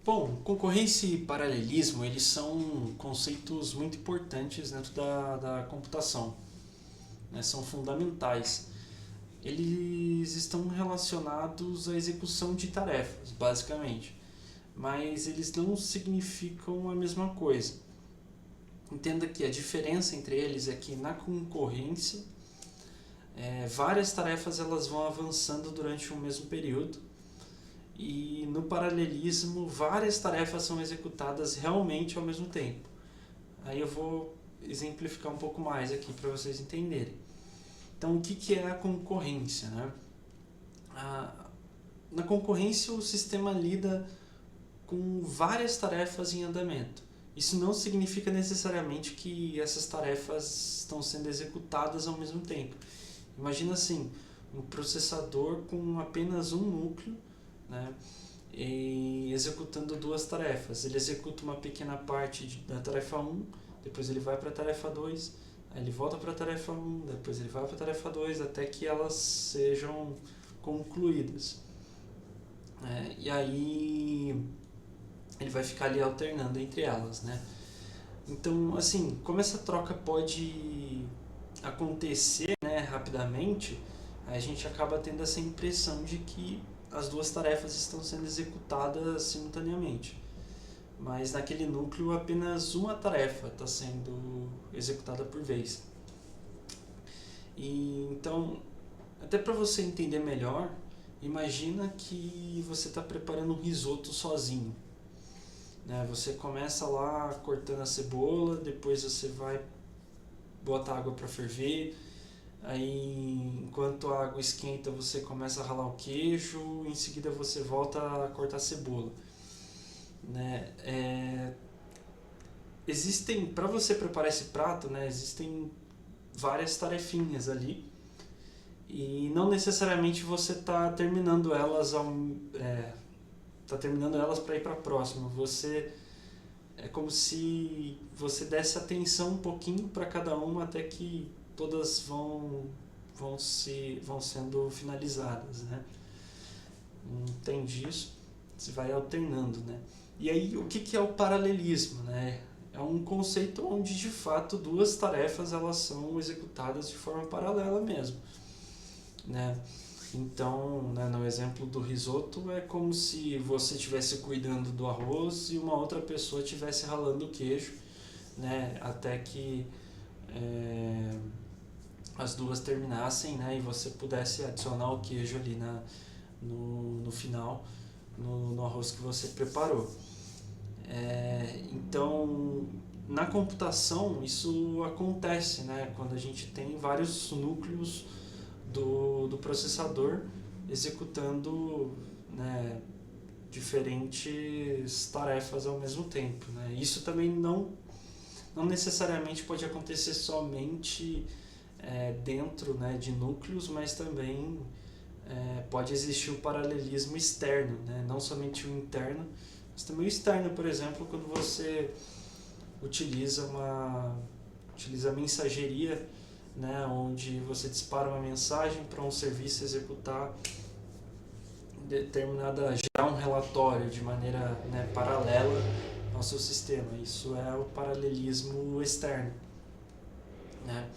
Bom, concorrência e paralelismo, eles são conceitos muito importantes dentro da computação, né? São fundamentais. Eles estão relacionados à execução de tarefas, basicamente, mas eles não significam a mesma coisa. Entenda que a diferença entre eles é que na concorrência, várias tarefas elas vão avançando durante o mesmo período, e no paralelismo várias tarefas são executadas realmente ao mesmo tempo. Aí eu vou exemplificar um pouco mais aqui para vocês entenderem. Então, o que é a concorrência, né? Na concorrência, o sistema lida com várias tarefas em andamento. Isso não significa necessariamente que essas tarefas estão sendo executadas ao mesmo tempo. Imagina assim, um processador com apenas um núcleo, né, e executando duas tarefas. Ele executa uma pequena parte da tarefa 1, depois ele vai para a tarefa 2, aí ele volta para a tarefa 1, depois ele vai para a tarefa 2, até que elas sejam concluídas. E aí ele vai ficar ali alternando entre elas, né? Então, assim, como essa troca pode acontecer, né, rapidamente, a gente acaba tendo essa impressão de que as duas tarefas estão sendo executadas simultaneamente. Mas naquele núcleo apenas uma tarefa está sendo executada por vez. E então, até para você entender melhor, imagina que você está preparando um risoto sozinho, né? Você começa lá cortando a cebola, depois você vai botar água para ferver, aí enquanto a água esquenta você começa a ralar o queijo, em seguida você volta a cortar a cebola, né? Existem, para você preparar esse prato, né, existem várias tarefinhas ali, e não necessariamente você está terminando elas terminando elas para ir para a próxima. É como se você desse atenção um pouquinho para cada uma até que todas vão sendo finalizadas, né? Entende isso? Você vai alternando, né? E aí, o que é o paralelismo, né? É um conceito onde, de fato, duas tarefas elas são executadas de forma paralela mesmo, né? Então, né, no exemplo do risoto, é como se você estivesse cuidando do arroz e uma outra pessoa estivesse ralando o queijo, né, até que as duas terminassem, né, e você pudesse adicionar o queijo ali no final, no arroz que você preparou. Então, na computação, isso acontece, né, quando a gente tem vários núcleos do processador executando, né, diferentes tarefas ao mesmo tempo, né? Isso também não necessariamente pode acontecer somente dentro, né, de núcleos, mas também pode existir o paralelismo externo, né? Não somente o interno, mas também o externo. Por exemplo, quando você utiliza a mensageria, né, onde você dispara uma mensagem para um serviço executar gerar um relatório de maneira, né, paralela ao seu sistema. Isso é o paralelismo externo, né?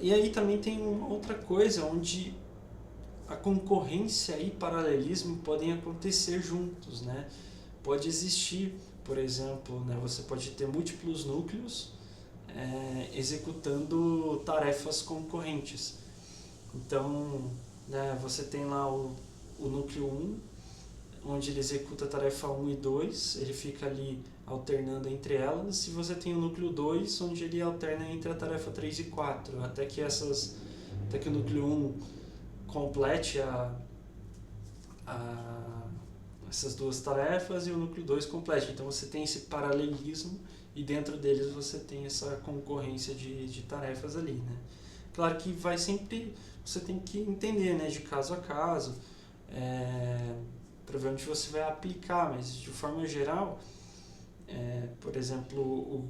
E aí também tem uma outra coisa onde a concorrência e paralelismo podem acontecer juntos, né? Pode existir, por exemplo, né, você pode ter múltiplos núcleos executando tarefas concorrentes. Então, né, você tem lá o núcleo 1, onde ele executa a tarefa 1 e 2, ele fica ali alternando entre elas, e você tem o núcleo 2, onde ele alterna entre a tarefa 3 e 4, até que o núcleo 1 complete essas duas tarefas e o núcleo 2 complete. Então você tem esse paralelismo e dentro deles você tem essa concorrência de tarefas ali, né? Claro que você tem que entender, né, de caso a caso, para ver onde você vai aplicar, mas de forma geral, por exemplo,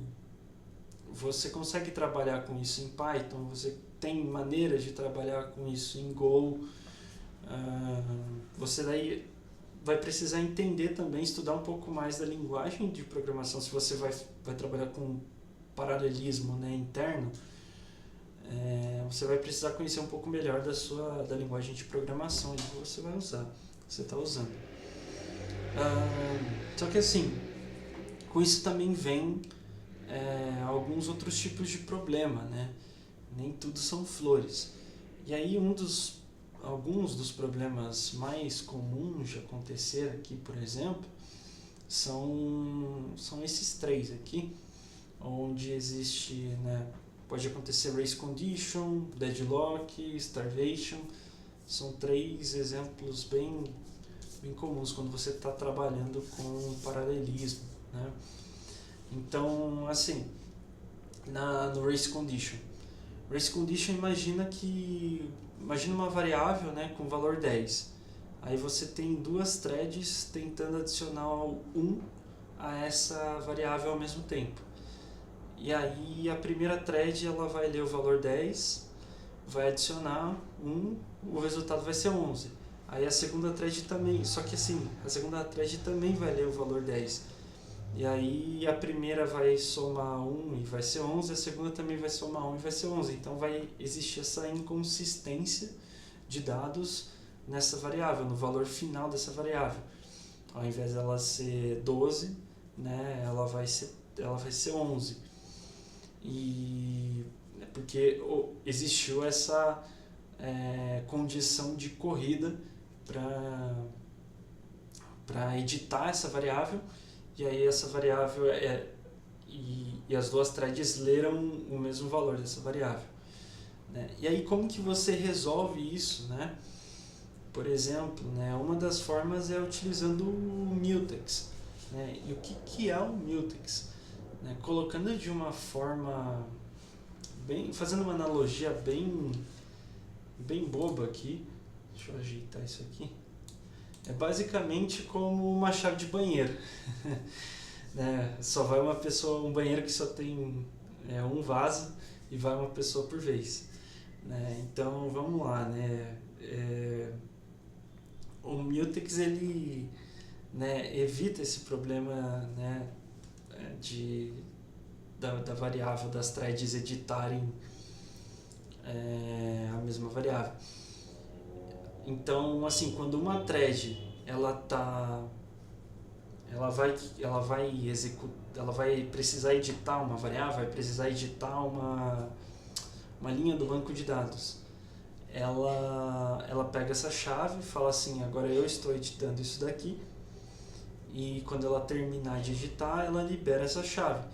você consegue trabalhar com isso em Python, você tem maneiras de trabalhar com isso em Go, você daí vai precisar entender também, estudar um pouco mais da linguagem de programação. Se você vai trabalhar com paralelismo, né, interno, você vai precisar conhecer um pouco melhor da linguagem de programação que você vai usar, que você está usando. Só que assim, com isso também vem alguns outros tipos de problema, né? Nem tudo são flores. E aí alguns dos problemas mais comuns de acontecer aqui, por exemplo, são esses três aqui, onde existe, né, pode acontecer race condition, deadlock, starvation. São três exemplos bem comuns quando você está trabalhando com paralelismo, né? Então, assim, no race condition. Race condition imagina uma variável, né, com valor 10. Aí você tem duas threads tentando adicionar 1 a essa variável ao mesmo tempo. E aí a primeira thread ela vai ler o valor 10, vai adicionar 1, o resultado vai ser 11. Aí a segunda thread também, só que assim, a segunda thread também vai ler o valor 10. E aí a primeira vai somar 1 e vai ser 11, a segunda também vai somar 1 e vai ser 11. Então vai existir essa inconsistência de dados nessa variável, no valor final dessa variável. Ao invés dela ser 12, né, ela vai ser 11. E porque existiu essa condição de corrida para editar essa variável, e aí essa variável e as duas threads leram o mesmo valor dessa variável, né? E aí como que você resolve isso, né? Por exemplo, né, uma das formas é utilizando o mutex, né? E o que é o mutex? Né? Colocando de uma forma fazendo uma analogia bem boba aqui, deixa eu ajeitar isso aqui. É basicamente como uma chave de banheiro. Né? Só vai um banheiro que só tem um vaso, e vai uma pessoa por vez. Né? Então vamos lá, né? O mutex ele, né, evita esse problema, né, da variável das threads editarem a mesma variável. Então, assim, quando uma thread ela vai precisar editar uma variável, vai precisar editar uma linha do banco de dados. Ela pega essa chave e fala assim, agora eu estou editando isso daqui, e quando ela terminar de editar, ela libera essa chave.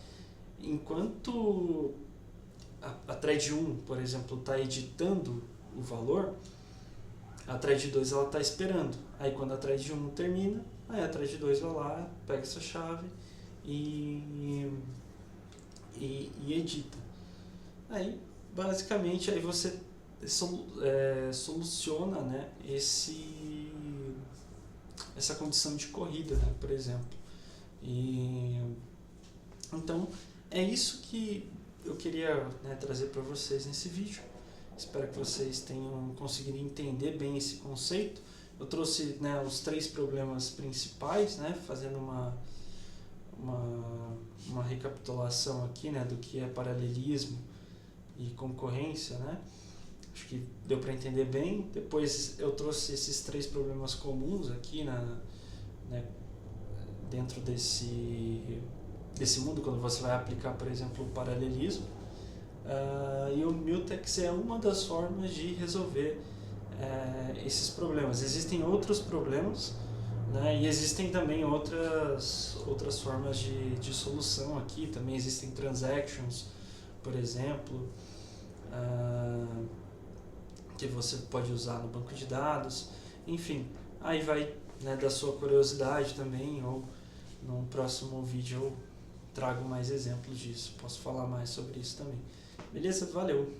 Enquanto a thread 1, por exemplo, está editando o valor, a thread 2 está esperando. Aí quando a thread 1 termina, aí a thread 2 vai lá, pega essa chave e edita. Aí basicamente aí você soluciona, né, essa condição de corrida, né, por exemplo. Então é isso que eu queria, né, trazer para vocês nesse vídeo. Espero que vocês tenham conseguido entender bem esse conceito. Eu trouxe, né, os 3 problemas principais, né, fazendo uma recapitulação aqui, né, do que é paralelismo e concorrência, né? Acho que deu para entender bem. Depois eu trouxe esses 3 problemas comuns aqui né, dentro desse mundo, quando você vai aplicar, por exemplo, o paralelismo. E o mutex é uma das formas de resolver esses problemas. Existem outros problemas, né, e existem também outras formas de solução aqui. Também existem transactions, por exemplo, que você pode usar no banco de dados. Enfim, aí vai, né, da sua curiosidade também, ou num próximo vídeo eu trago mais exemplos disso, posso falar mais sobre isso também. Beleza? Valeu!